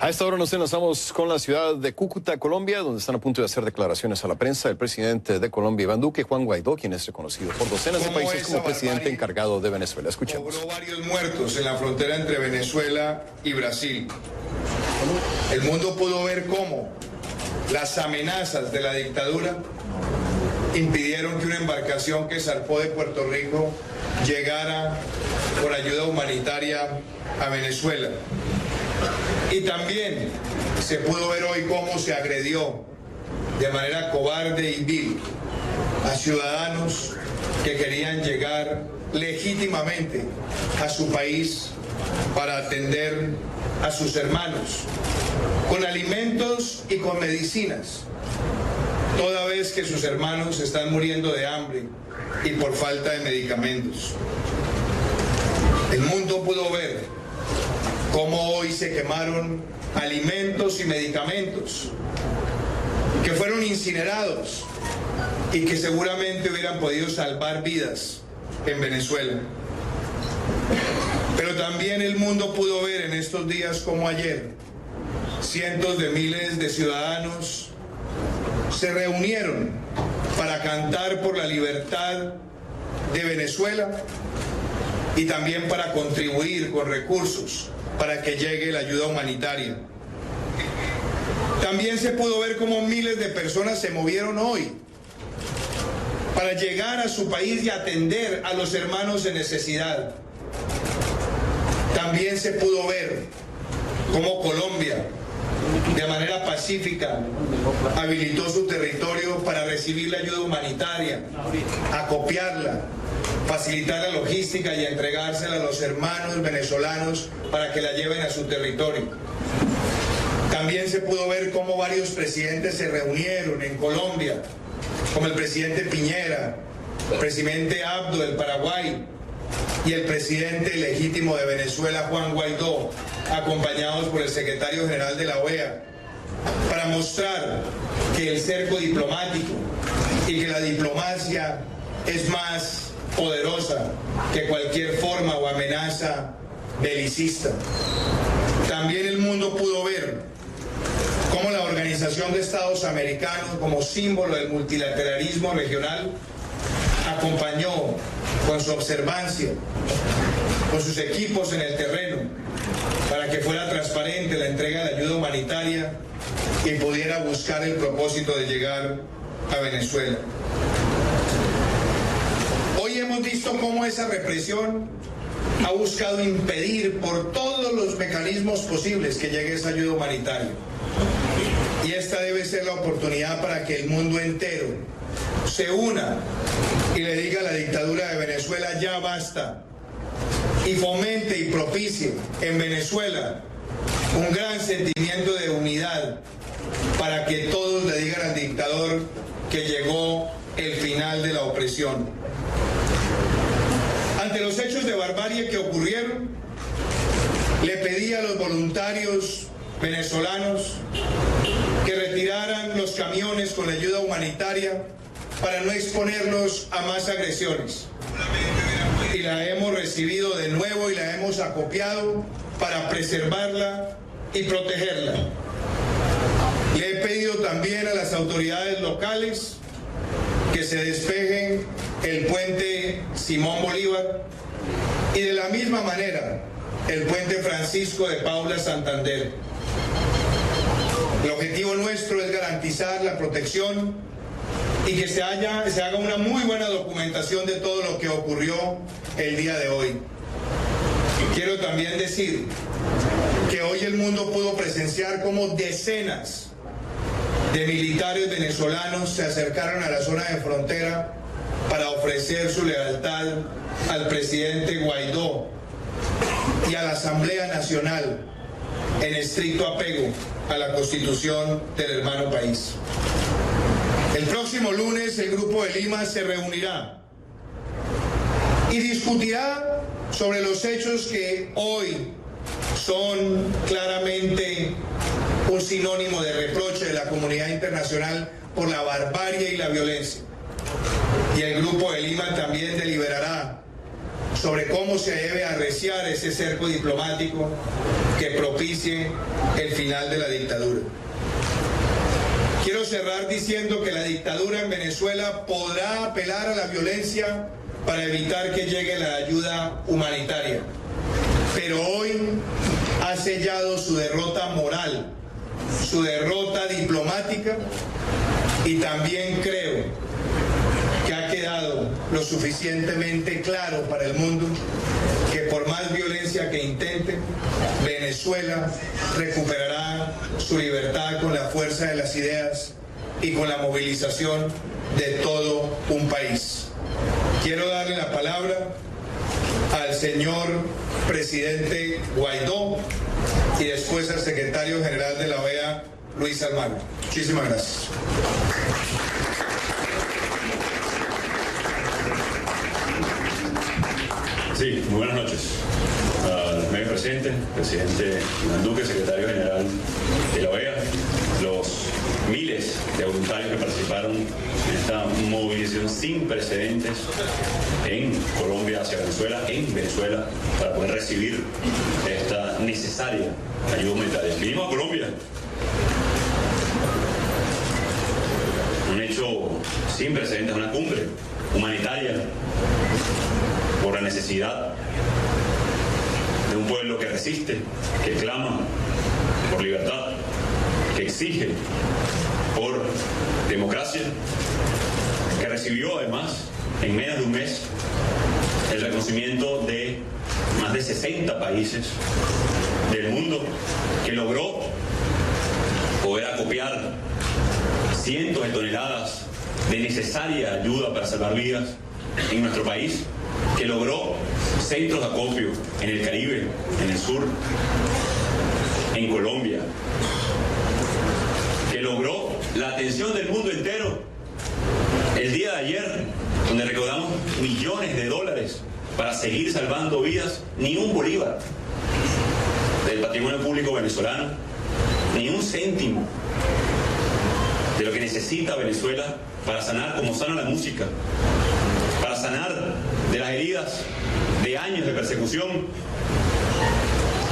A esta hora nos enlazamos con la ciudad de Cúcuta, Colombia, donde están a punto de hacer declaraciones a la prensa el presidente de Colombia, Iván Duque, Juan Guaidó, quien es reconocido por docenas de países como presidente encargado de Venezuela. Escuchemos. Cobró varios muertos en la frontera entre Venezuela y Brasil. El mundo pudo ver cómo las amenazas de la dictadura impidieron que una embarcación que zarpó de Puerto Rico llegara por ayuda humanitaria a Venezuela. Y también se pudo ver hoy cómo se agredió de manera cobarde y vil a ciudadanos que querían llegar legítimamente a su país para atender a sus hermanos con alimentos y con medicinas, toda vez que sus hermanos están muriendo de hambre y por falta de medicamentos. El mundo pudo ver cómo hoy se quemaron alimentos y medicamentos que fueron incinerados y que seguramente hubieran podido salvar vidas en Venezuela. Pero también el mundo pudo ver en estos días como ayer cientos de miles de ciudadanos se reunieron para cantar por la libertad de Venezuela y también para contribuir con recursos para que llegue la ayuda humanitaria. También se pudo ver cómo miles de personas se movieron hoy para llegar a su país y atender a los hermanos en necesidad. También se pudo ver cómo Colombia, de manera pacífica, habilitó su territorio para recibir la ayuda humanitaria, acopiarla, facilitar la logística y entregársela a los hermanos venezolanos para que la lleven a su territorio. También se pudo ver cómo varios presidentes se reunieron en Colombia, como el presidente Piñera, el presidente Abdo del Paraguay y el presidente legítimo de Venezuela, Juan Guaidó, acompañados por el secretario general de la OEA, para mostrar que el cerco diplomático y que la diplomacia es más poderosa que cualquier forma o amenaza belicista. También el mundo pudo ver cómo la Organización de Estados Americanos, como símbolo del multilateralismo regional, acompañó con su observancia, con sus equipos en el terreno, para que fuera transparente la entrega de ayuda humanitaria y pudiera buscar el propósito de llegar a Venezuela. Hoy hemos visto cómo esa represión ha buscado impedir por todos los mecanismos posibles que llegue esa ayuda humanitaria. Y esta debe ser la oportunidad para que el mundo entero se una y le diga a la dictadura de Venezuela: ya basta, y fomente y propicie en Venezuela un gran sentimiento de unidad para que todos le digan al dictador que llegó el final de la opresión. Ante los hechos de barbarie que ocurrieron, le pedí a los voluntarios venezolanos que retiraran los camiones con ayuda humanitaria para no exponerlos a más agresiones. Y la hemos recibido de nuevo y la hemos acopiado para preservarla y protegerla. Le he pedido también a las autoridades locales que se despejen el puente Simón Bolívar y de la misma manera el puente Francisco de Paula Santander. El objetivo nuestro es garantizar la protección y que se haga una muy buena documentación de todo lo que ocurrió el día de hoy. Quiero también decir que hoy el mundo pudo presenciar cómo decenas de militares venezolanos se acercaron a la zona de frontera para ofrecer su lealtad al presidente Guaidó y a la Asamblea Nacional en estricto apego a la Constitución del hermano país. El próximo lunes el Grupo de Lima se reunirá y discutirá sobre los hechos que hoy son claramente un sinónimo de reproche de la comunidad internacional por la barbarie y la violencia. Y el Grupo de Lima también deliberará sobre cómo se debe arreciar ese cerco diplomático que propicie el final de la dictadura. Quiero cerrar diciendo que la dictadura en Venezuela podrá apelar a la violencia para evitar que llegue la ayuda humanitaria, pero hoy ha sellado su derrota moral, su derrota diplomática, y también creo que ha quedado lo suficientemente claro para el mundo que por más violencia que intenten, Venezuela recuperará su libertad con la fuerza de las ideas y con la movilización de todo un país. Quiero darle la palabra al señor presidente Guaidó y después al secretario general de la OEA, Luis Almagro. Muchísimas gracias. Sí, muy buenas noches a los medios presentes, presidente Iván Duque, secretario general de la OEA, los miles de voluntarios que participaron en esta movilización sin precedentes en Colombia hacia Venezuela, en Venezuela, para poder recibir esta necesaria ayuda humanitaria. Vinimos a Colombia, un hecho sin precedentes, una cumbre humanitaria por la necesidad de un pueblo que resiste, que clama por libertad, que exige por democracia, que recibió además en menos de un mes el reconocimiento de más de 60 países del mundo, que logró poder acopiar cientos de toneladas de necesaria ayuda para salvar vidas en nuestro país, que logró centros de acopio en el Caribe, en el sur, en Colombia, que logró la atención del mundo entero el día de ayer, donde recaudamos millones de dólares para seguir salvando vidas. Ni un bolívar del patrimonio público venezolano, ni un céntimo de lo que necesita Venezuela para sanar como sana la música, para sanar de las heridas de años de persecución.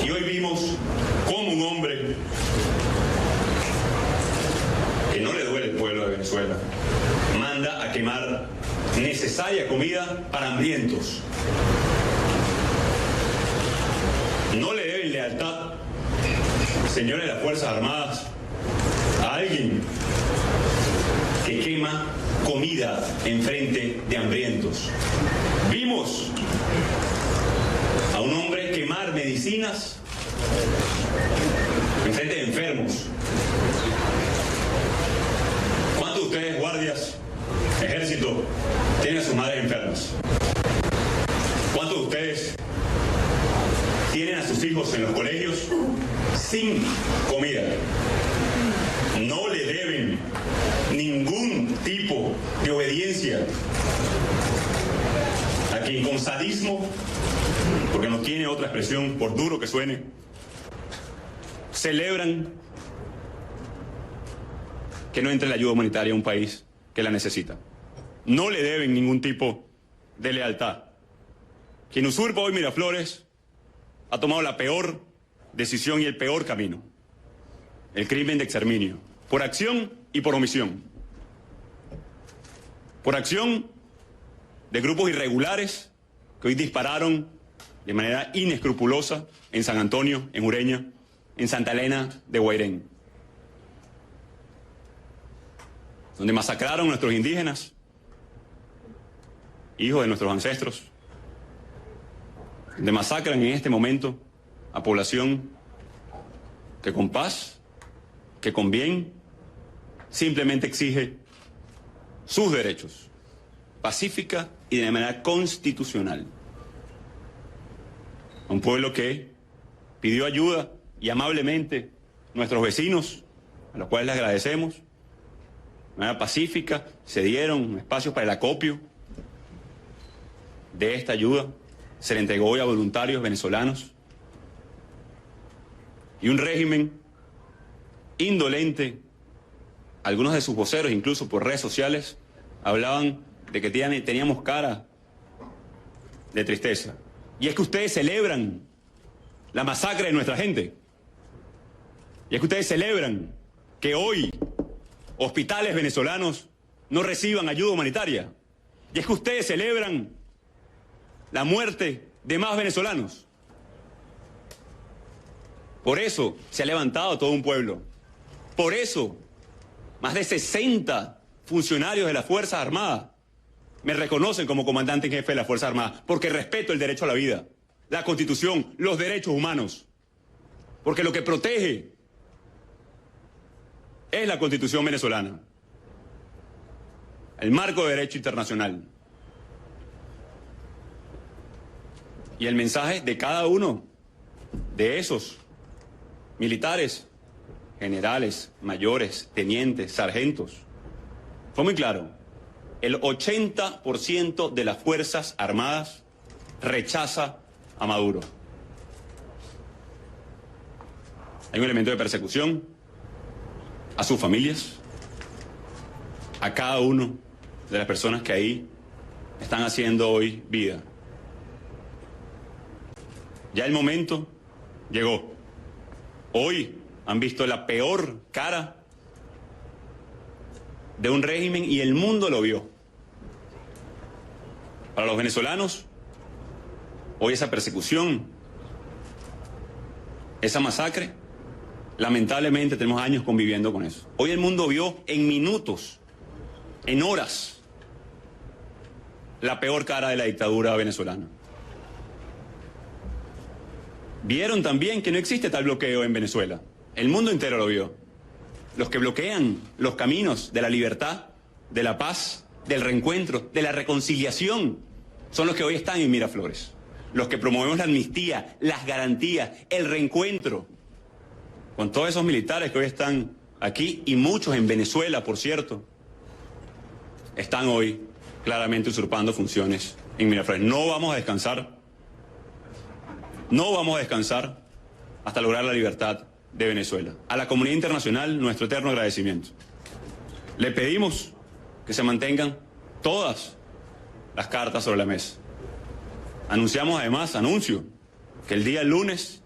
Y hoy vimos cómo un hombre que no le duele el pueblo de Venezuela manda a quemar necesaria comida para hambrientos. No le deben lealtad, señores de las Fuerzas Armadas, a alguien que quema comida en frente de hambrientos. Vimos a un hombre quemar medicinas en frente de enfermos. ¿Cuántos de ustedes, guardias, ejército, tienen a sus madres enfermas? ¿Cuántos de ustedes tienen a sus hijos en los colegios sin comida? No le deben ningún tipo de obediencia a quien con sadismo, porque no tiene otra expresión por duro que suene, celebran que no entre la ayuda humanitaria a un país que la necesita. No le deben ningún tipo de lealtad. Quien usurpa hoy Miraflores ha tomado la peor decisión y el peor camino: el crimen de exterminio, por acción y por omisión. Por acción de grupos irregulares que hoy dispararon de manera inescrupulosa en San Antonio, en Ureña, en Santa Elena de Guairén, donde masacraron a nuestros indígenas, hijos de nuestros ancestros, donde masacran en este momento a población que con paz, que con bien, simplemente exige sus derechos, pacífica y de manera constitucional. Un pueblo que pidió ayuda y amablemente nuestros vecinos, a los cuales les agradecemos, de manera pacífica, se dieron espacios para el acopio de esta ayuda, se le entregó hoy a voluntarios venezolanos, y un régimen indolente. Algunos de sus voceros, incluso por redes sociales, hablaban de que teníamos cara de tristeza. Y es que ustedes celebran la masacre de nuestra gente. Y es que ustedes celebran que hoy hospitales venezolanos no reciban ayuda humanitaria. Y es que ustedes celebran la muerte de más venezolanos. Por eso se ha levantado todo un pueblo. Por eso más de 60 funcionarios de las Fuerzas Armadas me reconocen como comandante en jefe de las Fuerzas Armadas, porque respeto el derecho a la vida, la Constitución, los derechos humanos. Porque lo que protege es la Constitución venezolana, el marco de derecho internacional. Y el mensaje de cada uno de esos militares, generales, mayores, tenientes, sargentos, fue muy claro. El 80% de las Fuerzas Armadas rechaza a Maduro. Hay un elemento de persecución a sus familias, a cada uno de las personas que ahí están haciendo hoy vida. Ya el momento llegó. Hoy han visto la peor cara de un régimen y el mundo lo vio. Para los venezolanos, hoy esa persecución, esa masacre, lamentablemente tenemos años conviviendo con eso. Hoy el mundo vio en minutos, en horas, la peor cara de la dictadura venezolana. Vieron también que no existe tal bloqueo en Venezuela. El mundo entero lo vio. Los que bloquean los caminos de la libertad, de la paz, del reencuentro, de la reconciliación, son los que hoy están en Miraflores. Los que promovemos la amnistía, las garantías, el reencuentro. Con todos esos militares que hoy están aquí, y muchos en Venezuela, por cierto, están hoy claramente usurpando funciones en Miraflores. No vamos a descansar. No vamos a descansar hasta lograr la libertad de Venezuela. A la comunidad internacional, nuestro eterno agradecimiento. Le pedimos que se mantengan todas las cartas sobre la mesa. Anunciamos además, que el día lunes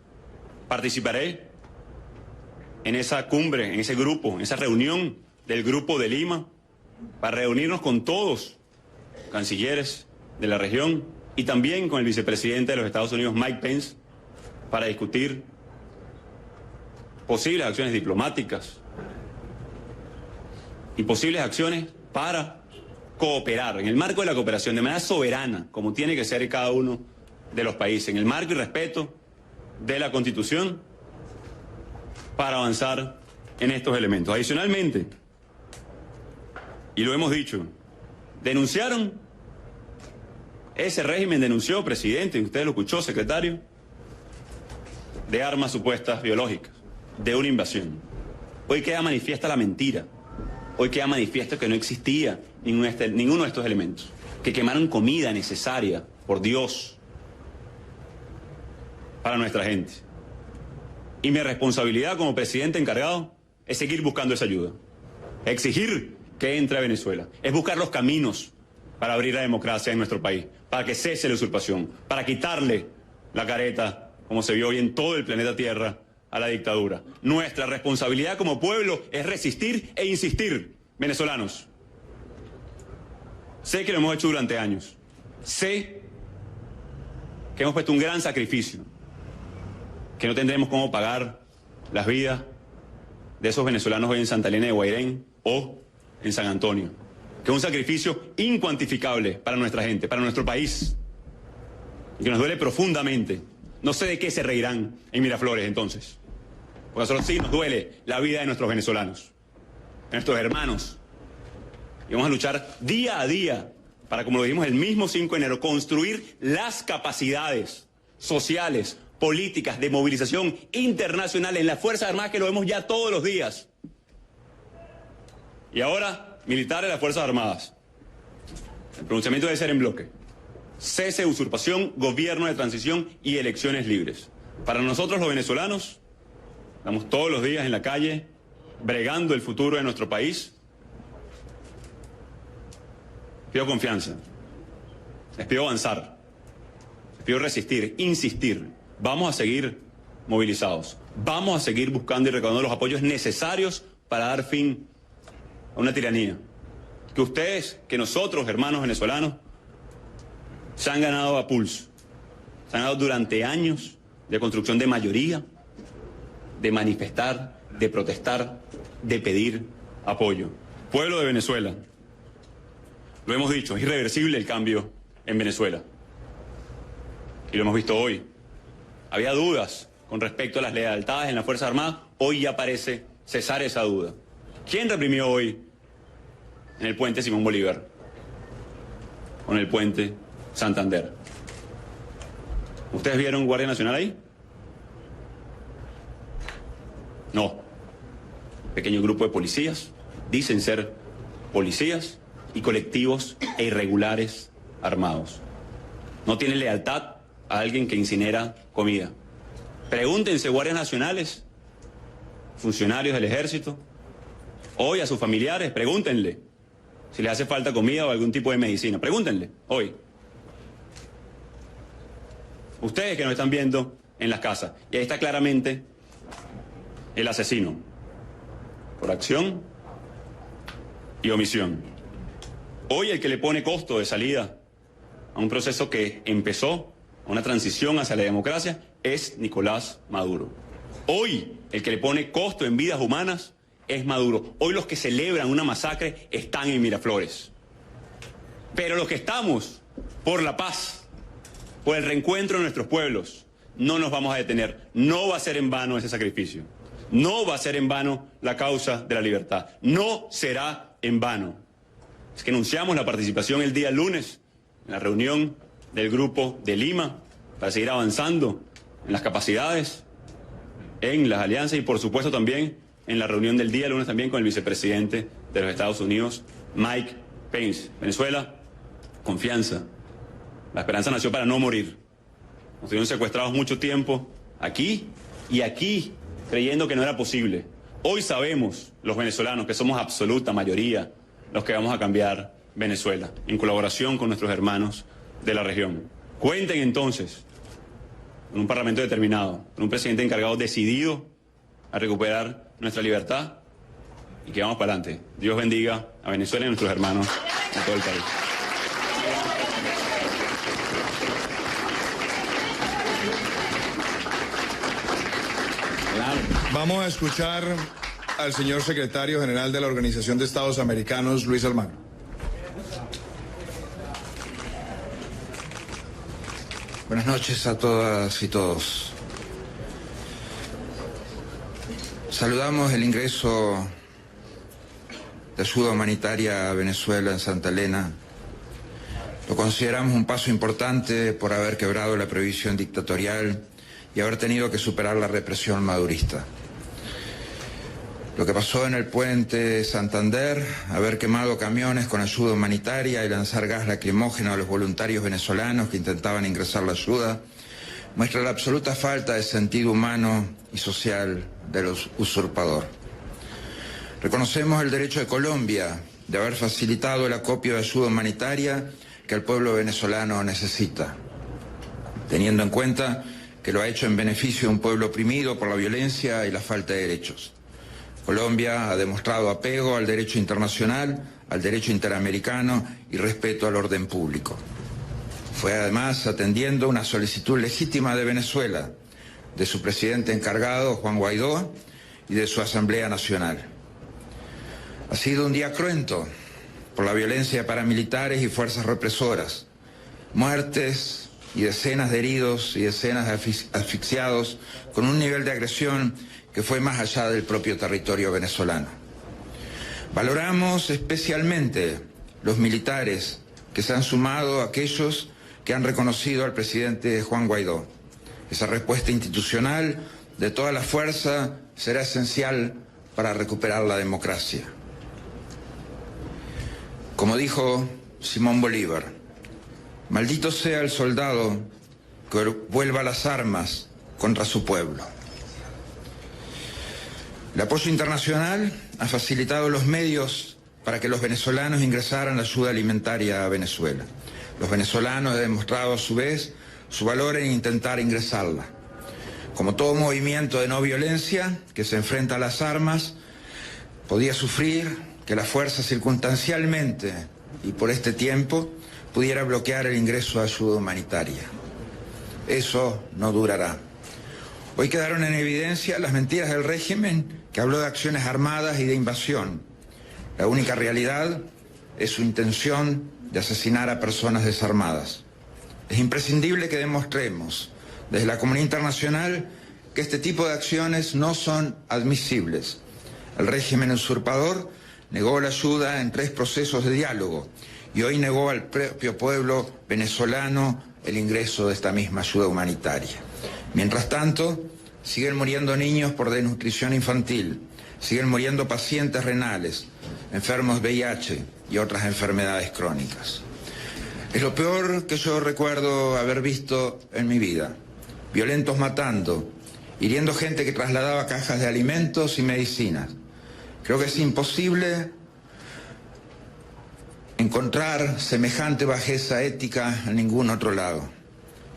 participaré en esa cumbre, en ese grupo, en esa reunión del Grupo de Lima, para reunirnos con todos cancilleres de la región y también con el vicepresidente de los Estados Unidos, Mike Pence, para discutir posibles acciones diplomáticas y posibles acciones para cooperar en el marco de la cooperación de manera soberana, como tiene que ser cada uno de los países, en el marco y respeto de la Constitución, para avanzar en estos elementos. Adicionalmente, y lo hemos dicho, ese régimen denunció, presidente, y usted lo escuchó, secretario, de armas supuestas biológicas, de una invasión. Hoy queda manifiesta la mentira. Hoy queda manifiesto que no existía ninguno de estos elementos. Que quemaron comida necesaria, por Dios, para nuestra gente. Y mi responsabilidad como presidente encargado es seguir buscando esa ayuda. Exigir que entre a Venezuela. Es buscar los caminos para abrir la democracia en nuestro país, para que cese la usurpación, para quitarle la careta, como se vio hoy en todo el planeta Tierra, a la dictadura. Nuestra responsabilidad como pueblo es resistir e insistir, venezolanos. Sé que lo hemos hecho durante años. Sé que hemos puesto un gran sacrificio, que no tendremos cómo pagar las vidas de esos venezolanos hoy en Santa Elena de Guairén o en San Antonio. Que es un sacrificio incuantificable para nuestra gente, para nuestro país, y que nos duele profundamente. No sé de qué se reirán en Miraflores entonces. Porque a nosotros sí nos duele la vida de nuestros venezolanos, de nuestros hermanos. Y vamos a luchar día a día para, como lo dijimos el mismo 5 de enero, construir las capacidades sociales, políticas, de movilización internacional en las Fuerzas Armadas, que lo vemos ya todos los días. Y ahora, militares de las Fuerzas Armadas. El pronunciamiento debe ser en bloque. Cese de usurpación, gobierno de transición y elecciones libres. Para nosotros los venezolanos, estamos todos los días en la calle, bregando el futuro de nuestro país. Pido confianza, les pido avanzar, pido resistir, insistir. Vamos a seguir movilizados. Vamos a seguir buscando y recaudando los apoyos necesarios para dar fin a una tiranía. Que ustedes, que nosotros, hermanos venezolanos, se han ganado a pulso. Se han ganado durante años de construcción de mayoría, de manifestar, de protestar, de pedir apoyo. Pueblo de Venezuela, lo hemos dicho, es irreversible el cambio en Venezuela. Y lo hemos visto hoy. Había dudas con respecto a las lealtades en las Fuerzas Armadas, hoy ya parece cesar esa duda. ¿Quién reprimió hoy en el puente Simón Bolívar? Con el puente Santander. ¿Ustedes vieron Guardia Nacional ahí? No. Pequeño grupo de policías, dicen ser policías y colectivos e irregulares armados. No tienen lealtad a alguien que incinera comida. Pregúntense, guardias nacionales, funcionarios del ejército, hoy a sus familiares, pregúntenle si les hace falta comida o algún tipo de medicina. Pregúntenle, hoy. Ustedes que nos están viendo en las casas. Y ahí está claramente el asesino. Por acción y omisión. Hoy el que le pone costo de salida a un proceso que empezó, a una transición hacia la democracia, es Nicolás Maduro. Hoy el que le pone costo en vidas humanas es Maduro. Hoy los que celebran una masacre están en Miraflores. Pero los que estamos por la paz, por el reencuentro de nuestros pueblos, no nos vamos a detener. No va a ser en vano ese sacrificio. No va a ser en vano la causa de la libertad. No será en vano. Es que anunciamos la participación el día lunes en la reunión del Grupo de Lima para seguir avanzando en las capacidades, en las alianzas y por supuesto también en la reunión del día lunes también con el vicepresidente de los Estados Unidos, Mike Pence. Venezuela, confianza. La esperanza nació para no morir. Nos tuvieron secuestrados mucho tiempo aquí y aquí, creyendo que no era posible. Hoy sabemos, los venezolanos, que somos absoluta mayoría los que vamos a cambiar Venezuela, en colaboración con nuestros hermanos de la región. Cuenten entonces con un parlamento determinado, con un presidente encargado decidido a recuperar nuestra libertad y que vamos para adelante. Dios bendiga a Venezuela y a nuestros hermanos en todo el país. Vamos a escuchar al señor secretario general de la Organización de Estados Americanos, Luis Almagro. Buenas noches a todas y todos. Saludamos el ingreso de ayuda humanitaria a Venezuela en Santa Elena. Lo consideramos un paso importante por haber quebrado la prohibición dictatorial y haber tenido que superar la represión madurista. Lo que pasó en el puente Santander, haber quemado camiones con ayuda humanitaria y lanzar gas lacrimógeno a los voluntarios venezolanos que intentaban ingresar la ayuda, muestra la absoluta falta de sentido humano y social del usurpador. Reconocemos el derecho de Colombia de haber facilitado el acopio de ayuda humanitaria que el pueblo venezolano necesita, teniendo en cuenta que lo ha hecho en beneficio de un pueblo oprimido por la violencia y la falta de derechos. Colombia ha demostrado apego al derecho internacional, al derecho interamericano y respeto al orden público. Fue además atendiendo una solicitud legítima de Venezuela, de su presidente encargado, Juan Guaidó, y de su Asamblea Nacional. Ha sido un día cruento por la violencia de paramilitares y fuerzas represoras, muertes y decenas de heridos y decenas de asfixiados, con un nivel de agresión que fue más allá del propio territorio venezolano. Valoramos especialmente los militares que se han sumado a aquellos que han reconocido al presidente Juan Guaidó. Esa respuesta institucional de toda la fuerza será esencial para recuperar la democracia. Como dijo Simón Bolívar, maldito sea el soldado que vuelva a las armas contra su pueblo. El apoyo internacional ha facilitado los medios para que los venezolanos ingresaran la ayuda alimentaria a Venezuela. Los venezolanos han demostrado a su vez su valor en intentar ingresarla. Como todo movimiento de no violencia que se enfrenta a las armas, podía sufrir que la fuerza circunstancialmente y por este tiempo pudiera bloquear el ingreso de ayuda humanitaria. Eso no durará. Hoy quedaron en evidencia las mentiras del régimen que habló de acciones armadas y de invasión. La única realidad es su intención de asesinar a personas desarmadas. Es imprescindible que demostremos desde la comunidad internacional que este tipo de acciones no son admisibles. El régimen usurpador negó la ayuda en 3 procesos de diálogo y hoy negó al propio pueblo venezolano el ingreso de esta misma ayuda humanitaria. Mientras tanto, siguen muriendo niños por desnutrición infantil, siguen muriendo pacientes renales, enfermos de VIH y otras enfermedades crónicas. Es lo peor que yo recuerdo haber visto en mi vida. Violentos matando, hiriendo gente que trasladaba cajas de alimentos y medicinas. Creo que es imposible encontrar semejante bajeza ética en ningún otro lado.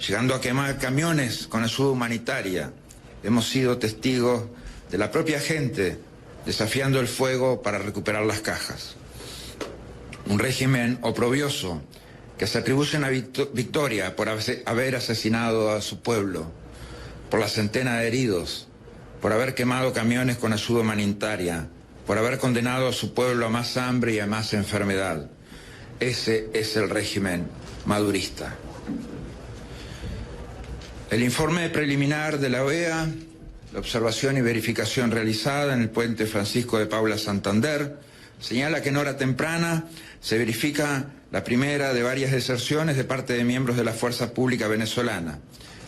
Llegando a quemar camiones con ayuda humanitaria, hemos sido testigos de la propia gente desafiando el fuego para recuperar las cajas. Un régimen oprobioso que se atribuye una victoria por haber asesinado a su pueblo, por la centena de heridos, por haber quemado camiones con ayuda humanitaria, por haber condenado a su pueblo a más hambre y a más enfermedad. Ese es el régimen madurista. El informe preliminar de la OEA, la observación y verificación realizada en el puente Francisco de Paula Santander, señala que en hora temprana se verifica la primera de varias deserciones de parte de miembros de la fuerza pública venezolana,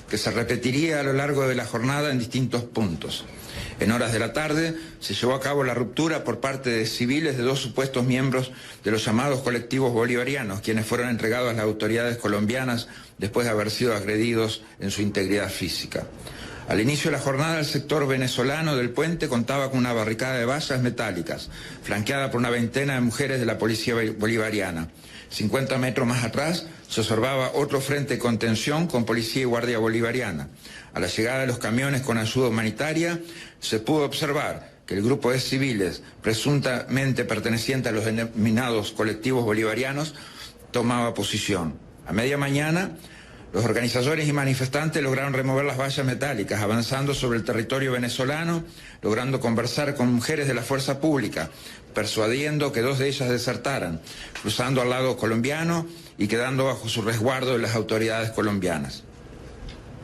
que se repetiría a lo largo de la jornada en distintos puntos. En horas de la tarde se llevó a cabo la ruptura por parte de civiles de 2 supuestos miembros de los llamados colectivos bolivarianos, quienes fueron entregados a las autoridades colombianas después de haber sido agredidos en su integridad física. Al inicio de la jornada, el sector venezolano del puente contaba con una barricada de vallas metálicas, flanqueada por una veintena de mujeres de la policía bolivariana. 50 metros más atrás se observaba otro frente de contención con policía y guardia bolivariana. A la llegada de los camiones con ayuda humanitaria, se pudo observar que el grupo de civiles, presuntamente perteneciente a los denominados colectivos bolivarianos, tomaba posición. A media mañana, los organizadores y manifestantes lograron remover las vallas metálicas, avanzando sobre el territorio venezolano, logrando conversar con mujeres de la fuerza pública, persuadiendo que 2 de ellas desertaran, cruzando al lado colombiano y quedando bajo su resguardo de las autoridades colombianas.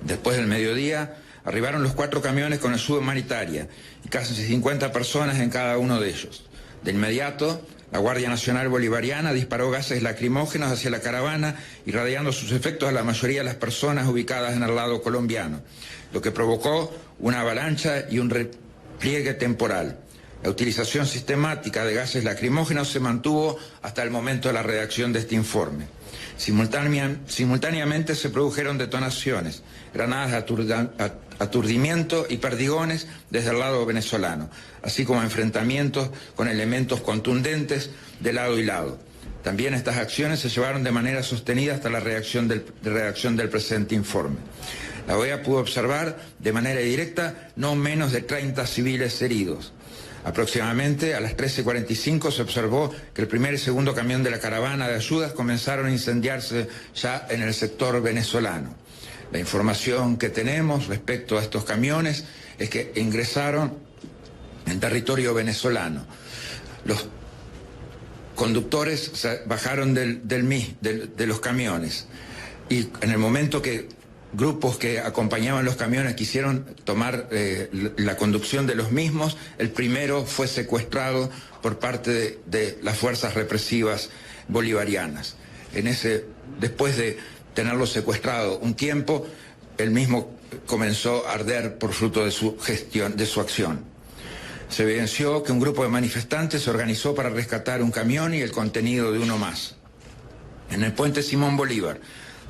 Después del mediodía, arribaron los 4 camiones con ayuda humanitaria y casi 50 personas en cada uno de ellos. De inmediato, la Guardia Nacional Bolivariana disparó gases lacrimógenos hacia la caravana, irradiando sus efectos a la mayoría de las personas ubicadas en el lado colombiano, lo que provocó una avalancha y un repliegue temporal. La utilización sistemática de gases lacrimógenos se mantuvo hasta el momento de la redacción de este informe. Simultáneamente se produjeron detonaciones, granadas de aturdimiento y perdigones desde el lado venezolano, así como enfrentamientos con elementos contundentes de lado y lado. También estas acciones se llevaron de manera sostenida hasta la redacción del presente informe. La OEA pudo observar de manera directa no menos de 30 civiles heridos. Aproximadamente a las 13:45 se observó que el primer y segundo camión de la caravana de ayudas comenzaron a incendiarse ya en el sector venezolano. La información que tenemos respecto a estos camiones es que ingresaron en territorio venezolano. Los conductores bajaron de los camiones y en el momento que grupos que acompañaban los camiones quisieron tomar la conducción de los mismos, el primero fue secuestrado por parte de las fuerzas represivas bolivarianas. Después de tenerlo secuestrado un tiempo, el mismo comenzó a arder por fruto de su gestión, de su acción. Se evidenció que un grupo de manifestantes se organizó para rescatar un camión y el contenido de uno más. En el puente Simón Bolívar,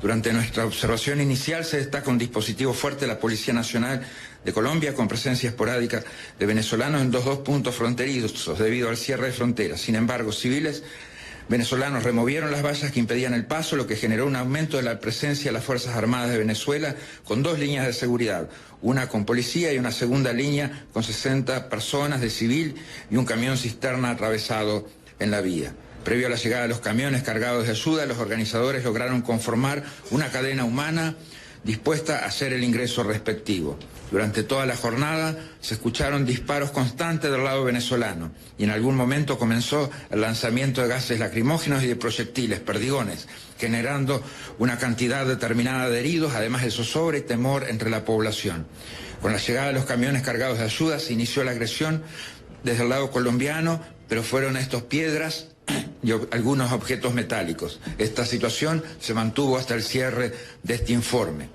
durante nuestra observación inicial, se destaca un dispositivo fuerte de la Policía Nacional de Colombia con presencia esporádica de venezolanos en dos puntos fronterizos debido al cierre de fronteras. Sin embargo, civiles venezolanos removieron las vallas que impedían el paso, lo que generó un aumento de la presencia de las Fuerzas Armadas de Venezuela con 2 líneas de seguridad, una con policía y una segunda línea con 60 personas de civil y un camión cisterna atravesado en la vía. Previo a la llegada de los camiones cargados de ayuda, los organizadores lograron conformar una cadena humana dispuesta a hacer el ingreso respectivo. Durante toda la jornada se escucharon disparos constantes del lado venezolano y en algún momento comenzó el lanzamiento de gases lacrimógenos y de proyectiles, perdigones, generando una cantidad determinada de heridos, además de zozobra y temor entre la población. Con la llegada de los camiones cargados de ayuda se inició la agresión desde el lado colombiano, pero fueron estos piedras y algunos objetos metálicos. Esta situación se mantuvo hasta el cierre de este informe.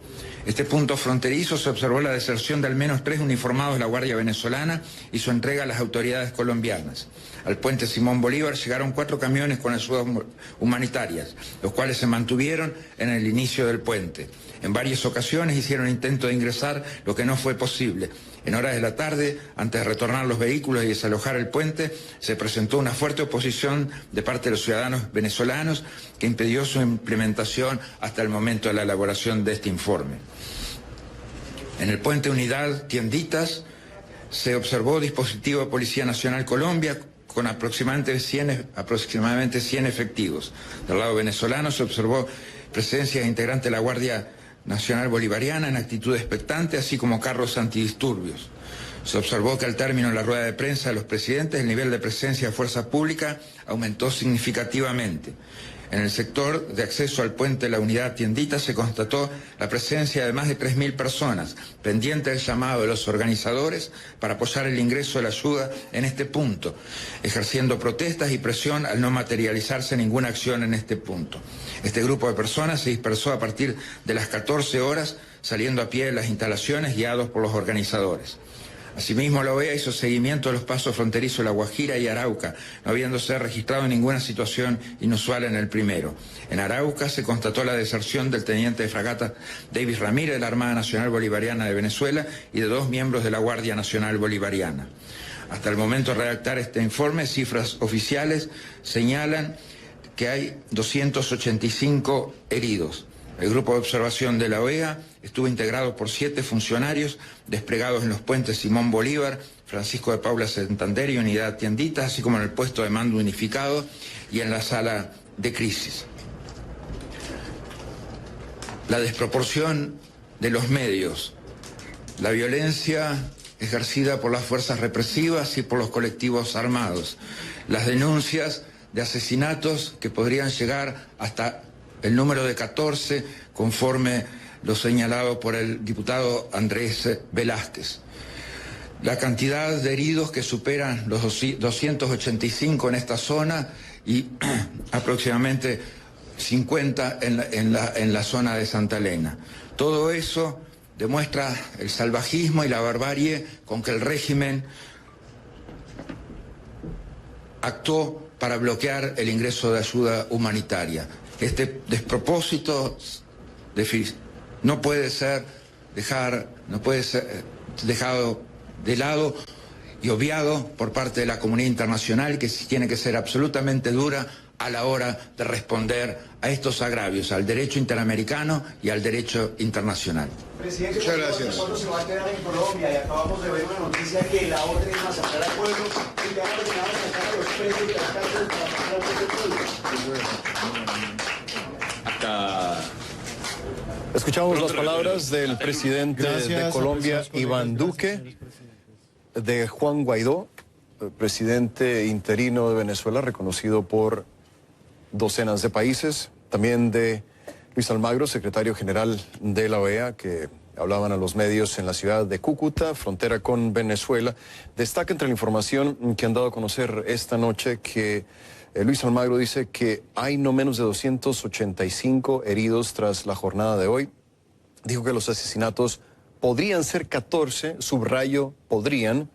Este punto fronterizo se observó la deserción de al menos 3 uniformados de la Guardia Venezolana y su entrega a las autoridades colombianas. Al puente Simón Bolívar llegaron 4 camiones con ayudas humanitarias, los cuales se mantuvieron en el inicio del puente. En varias ocasiones hicieron intento de ingresar, lo que no fue posible. En horas de la tarde, antes de retornar los vehículos y desalojar el puente, se presentó una fuerte oposición de parte de los ciudadanos venezolanos que impidió su implementación hasta el momento de la elaboración de este informe. En el puente Unidad Tienditas se observó dispositivo de Policía Nacional Colombia con aproximadamente 100 efectivos. Del lado venezolano se observó presencia de integrantes de la Guardia Nacional Bolivariana en actitud expectante, así como carros antidisturbios. Se observó que al término de la rueda de prensa de los presidentes, el nivel de presencia de fuerza pública aumentó significativamente. En el sector de acceso al puente de la Unidad Tiendita se constató la presencia de más de 3.000 personas, pendiente del llamado de los organizadores para apoyar el ingreso de la ayuda en este punto, ejerciendo protestas y presión al no materializarse ninguna acción en este punto. Este grupo de personas se dispersó a partir de las 14 horas, saliendo a pie de las instalaciones guiados por los organizadores. Asimismo, la OEA hizo seguimiento de los pasos fronterizos de La Guajira y Arauca, no habiéndose registrado ninguna situación inusual en el primero. En Arauca se constató la deserción del teniente de fragata Davis Ramírez de la Armada Nacional Bolivariana de Venezuela y de 2 miembros de la Guardia Nacional Bolivariana. Hasta el momento de redactar este informe, cifras oficiales señalan que hay 285 heridos. El grupo de observación de la OEA estuvo integrado por 7 funcionarios desplegados en los puentes Simón Bolívar, Francisco de Paula Santander y Unidad Tiendita, así como en el puesto de mando unificado y en la sala de crisis. La desproporción de los medios, la violencia ejercida por las fuerzas represivas y por los colectivos armados, las denuncias de asesinatos que podrían llegar hasta el número de 14, conforme lo señalado por el diputado Andrés Velázquez. La cantidad de heridos que superan los 285 en esta zona y aproximadamente 50 en la zona de Santa Elena. Todo eso demuestra el salvajismo y la barbarie con que el régimen actuó para bloquear el ingreso de ayuda humanitaria. Este despropósito no puede ser dejado de lado y obviado por parte de la comunidad internacional, que tiene que ser absolutamente dura a la hora de responder a estos agravios, al derecho interamericano y al derecho internacional. Presidente, muchas gracias. ¿Cuándo se va a quedar en Colombia? Y acabamos de ver una noticia que la orden es masacrar al pueblo y que han ordenado sacar a los presos de las cárceles para masacrar al pueblo. Escuchamos las palabras del presidente de Colombia, Iván Duque, de Juan Guaidó, presidente interino de Venezuela, reconocido por docenas de países, también de Luis Almagro, secretario general de la OEA, que hablaban a los medios en la ciudad de Cúcuta, frontera con Venezuela. Destaca entre la información que han dado a conocer esta noche que Luis Almagro dice que hay no menos de 285 heridos tras la jornada de hoy. Dijo que los asesinatos podrían ser 14, subrayo podrían,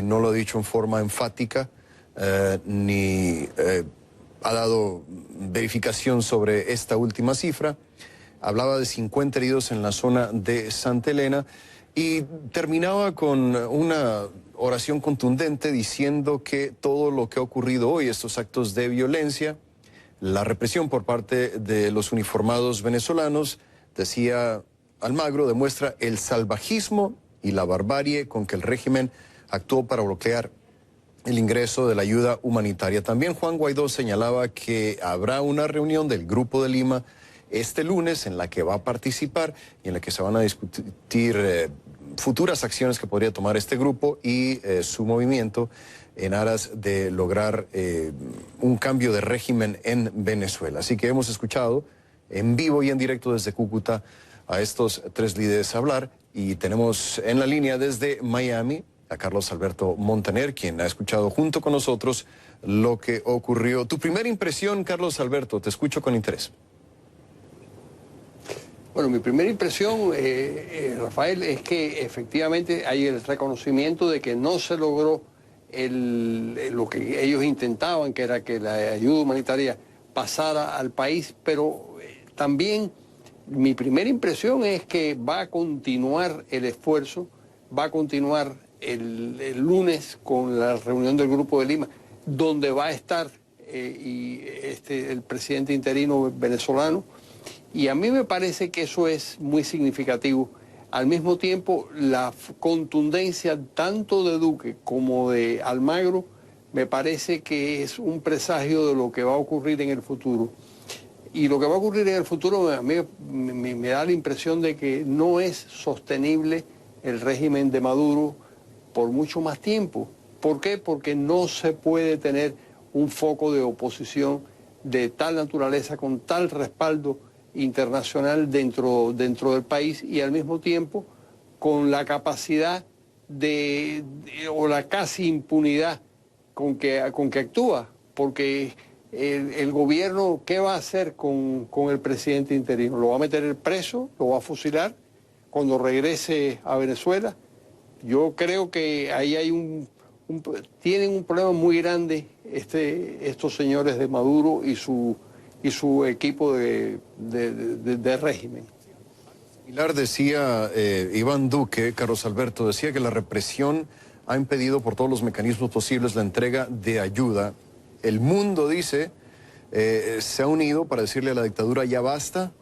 no lo ha dicho en forma enfática, ni ha dado verificación sobre esta última cifra. Hablaba de 50 heridos en la zona de Santa Elena Y terminaba con una oración contundente diciendo que todo lo que ha ocurrido hoy, estos actos de violencia, la represión por parte de los uniformados venezolanos, decía Almagro, demuestra el salvajismo y la barbarie con que el régimen actuó para bloquear el ingreso de la ayuda humanitaria. También Juan Guaidó señalaba que habrá una reunión del Grupo de Lima este lunes en la que va a participar y en la que se van a discutir futuras acciones que podría tomar este grupo y su movimiento en aras de lograr un cambio de régimen en Venezuela. Así que hemos escuchado en vivo y en directo desde Cúcuta a estos tres líderes hablar y tenemos en la línea desde Miami a Carlos Alberto Montaner, quien ha escuchado junto con nosotros lo que ocurrió. Tu primera impresión, Carlos Alberto, te escucho con interés. Bueno, mi primera impresión, Rafael, es que efectivamente hay el reconocimiento de que no se logró lo que ellos intentaban, que era que la ayuda humanitaria pasara al país, pero también mi primera impresión es que va a continuar el esfuerzo, va a continuar el lunes con la reunión del Grupo de Lima, donde va a estar el presidente interino venezolano, y a mí me parece que eso es muy significativo. Al mismo tiempo, la contundencia tanto de Duque como de Almagro me parece que es un presagio de lo que va a ocurrir en el futuro. Y lo que va a ocurrir en el futuro a mí me da la impresión de que no es sostenible el régimen de Maduro por mucho más tiempo. ¿Por qué? Porque no se puede tener un foco de oposición de tal naturaleza, con tal respaldo internacional dentro del país y al mismo tiempo con la capacidad o la casi impunidad con que actúa, porque el gobierno, ¿qué va a hacer con el presidente interino? ¿Lo va a meter preso? ¿Lo va a fusilar cuando regrese a Venezuela? Yo creo que ahí hay tienen un problema muy grande estos señores de Maduro y su equipo de régimen. Pilar, decía Iván Duque, Carlos Alberto, decía que la represión ha impedido por todos los mecanismos posibles la entrega de ayuda. El mundo, dice, se ha unido para decirle a la dictadura ya basta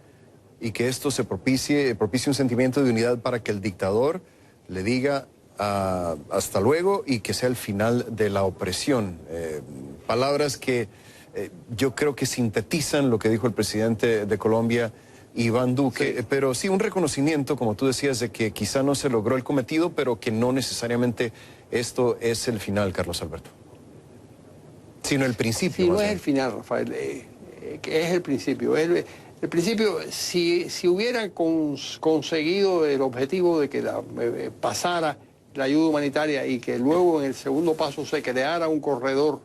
y que esto se propicie un sentimiento de unidad para que el dictador le diga hasta luego y que sea el final de la opresión. Palabras que yo creo que sintetizan lo que dijo el presidente de Colombia, Iván Duque, sí. Pero sí un reconocimiento, como tú decías, de que quizá no se logró el cometido, pero que no necesariamente esto es el final, Carlos Alberto. Sino el principio. Sí, no es el final, Rafael, que es el principio. El principio, si hubieran conseguido el objetivo de que pasara la ayuda humanitaria y que luego en el segundo paso se creara un corredor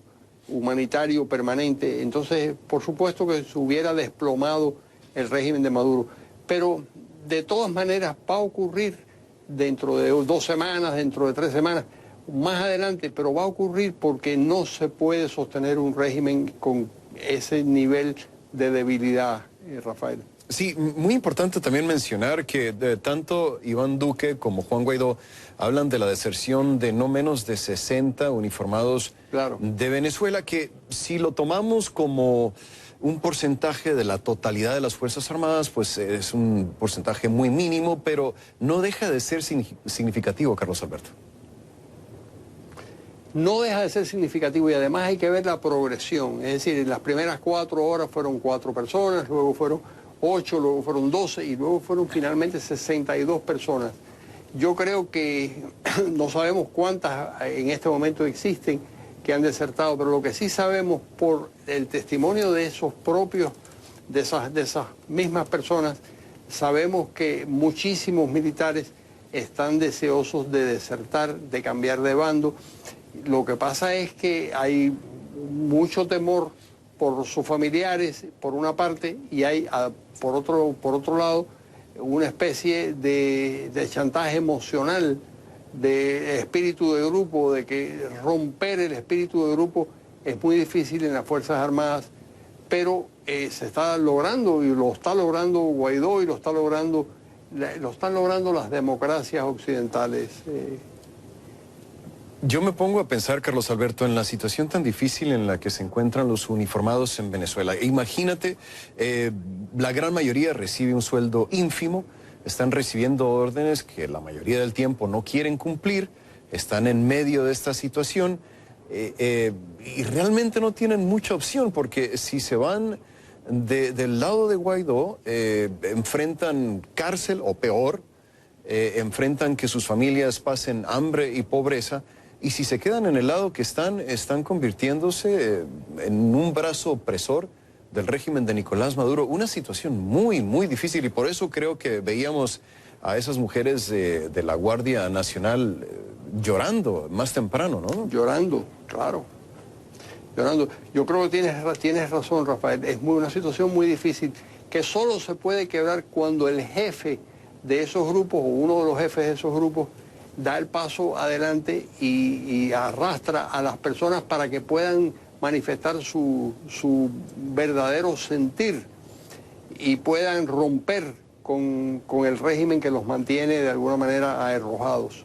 humanitario permanente, entonces por supuesto que se hubiera desplomado el régimen de Maduro. Pero de todas maneras va a ocurrir dentro de 2 semanas, dentro de 3 semanas, más adelante, pero va a ocurrir porque no se puede sostener un régimen con ese nivel de debilidad, Rafael. Sí, muy importante también mencionar que tanto Iván Duque como Juan Guaidó hablan de la deserción de no menos de 60 uniformados de Venezuela, que si lo tomamos como un porcentaje de la totalidad de las Fuerzas Armadas, pues es un porcentaje muy mínimo, pero no deja de ser significativo, Carlos Alberto. No deja de ser significativo y además hay que ver la progresión. Es decir, en las primeras 4 horas fueron 4 personas, luego fueron 8, luego fueron 12 y luego fueron finalmente 62 personas. Yo creo que no sabemos cuántas en este momento existen que han desertado, pero lo que sí sabemos por el testimonio de esos propios, de esas mismas personas, sabemos que muchísimos militares están deseosos de desertar, de cambiar de bando. Lo que pasa es que hay mucho temor por sus familiares, por una parte, y hay, por otro lado, una especie de chantaje emocional, de espíritu de grupo, de que romper el espíritu de grupo es muy difícil en las Fuerzas Armadas, pero se está logrando, y lo está logrando Guaidó y lo está logrando lo están logrando las democracias occidentales. Yo me pongo a pensar, Carlos Alberto, en la situación tan difícil en la que se encuentran los uniformados en Venezuela. Imagínate, la gran mayoría recibe un sueldo ínfimo, están recibiendo órdenes que la mayoría del tiempo no quieren cumplir, están en medio de esta situación y realmente no tienen mucha opción, porque si se van del lado de Guaidó, enfrentan cárcel o peor, enfrentan que sus familias pasen hambre y pobreza. Y si se quedan en el lado que están convirtiéndose en un brazo opresor del régimen de Nicolás Maduro. Una situación muy, muy difícil, y por eso creo que veíamos a esas mujeres de la Guardia Nacional llorando más temprano, ¿no? Llorando, claro. Llorando. Yo creo que tienes razón, Rafael. Es una situación muy difícil que solo se puede quebrar cuando el jefe de esos grupos, o uno de los jefes de esos grupos, da el paso adelante y arrastra a las personas para que puedan manifestar su verdadero sentir y puedan romper con el régimen que los mantiene de alguna manera arrojados.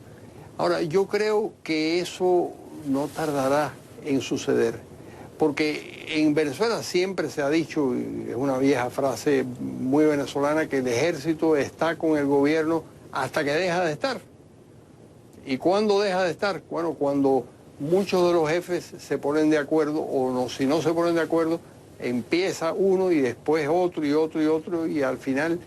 Ahora, yo creo que eso no tardará en suceder, porque en Venezuela siempre se ha dicho, y es una vieja frase muy venezolana, que el ejército está con el gobierno hasta que deja de estar. ¿Y cuándo deja de estar? Bueno, cuando muchos de los jefes se ponen de acuerdo, o no, si no se ponen de acuerdo, empieza uno y después otro y otro y otro, y al final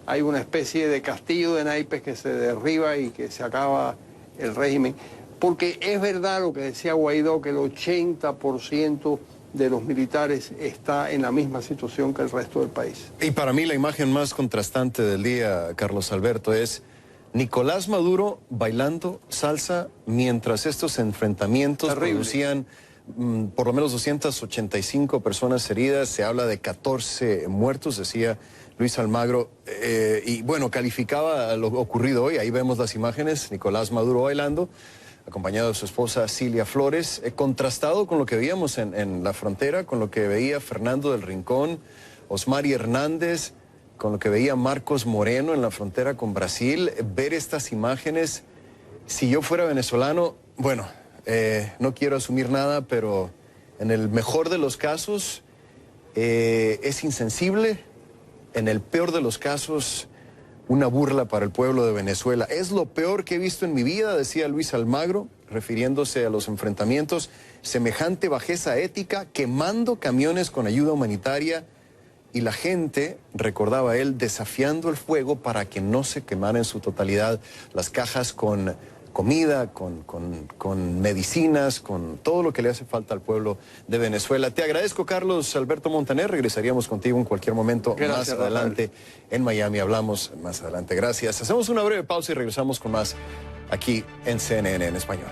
hay una especie de castillo de naipes que se derriba y que se acaba el régimen. Porque es verdad lo que decía Guaidó, que el 80% de los militares está en la misma situación que el resto del país. Y para mí la imagen más contrastante del día, Carlos Alberto, es Nicolás Maduro bailando salsa mientras estos enfrentamientos producían por lo menos 285 personas heridas. Se habla de 14 muertos, decía Luis Almagro, y bueno, calificaba lo ocurrido hoy. Ahí vemos las imágenes, Nicolás Maduro bailando, acompañado de su esposa Cilia Flores, contrastado con lo que veíamos en la frontera, con lo que veía Fernando del Rincón, Osmari Hernández, con lo que veía Marcos Moreno en la frontera con Brasil. Ver estas imágenes, si yo fuera venezolano, bueno, no quiero asumir nada, pero en el mejor de los casos es insensible, en el peor de los casos una burla para el pueblo de Venezuela. Es lo peor que he visto en mi vida, decía Luis Almagro, refiriéndose a los enfrentamientos, semejante bajeza ética, quemando camiones con ayuda humanitaria, y la gente, recordaba él, desafiando el fuego para que no se quemaran en su totalidad las cajas con comida, con medicinas, con todo lo que le hace falta al pueblo de Venezuela. Te agradezco, Carlos Alberto Montaner. Regresaríamos contigo en cualquier momento. Gracias, más adelante, Rafael. En Miami hablamos más adelante. Gracias. Hacemos una breve pausa y regresamos con más aquí en CNN en español.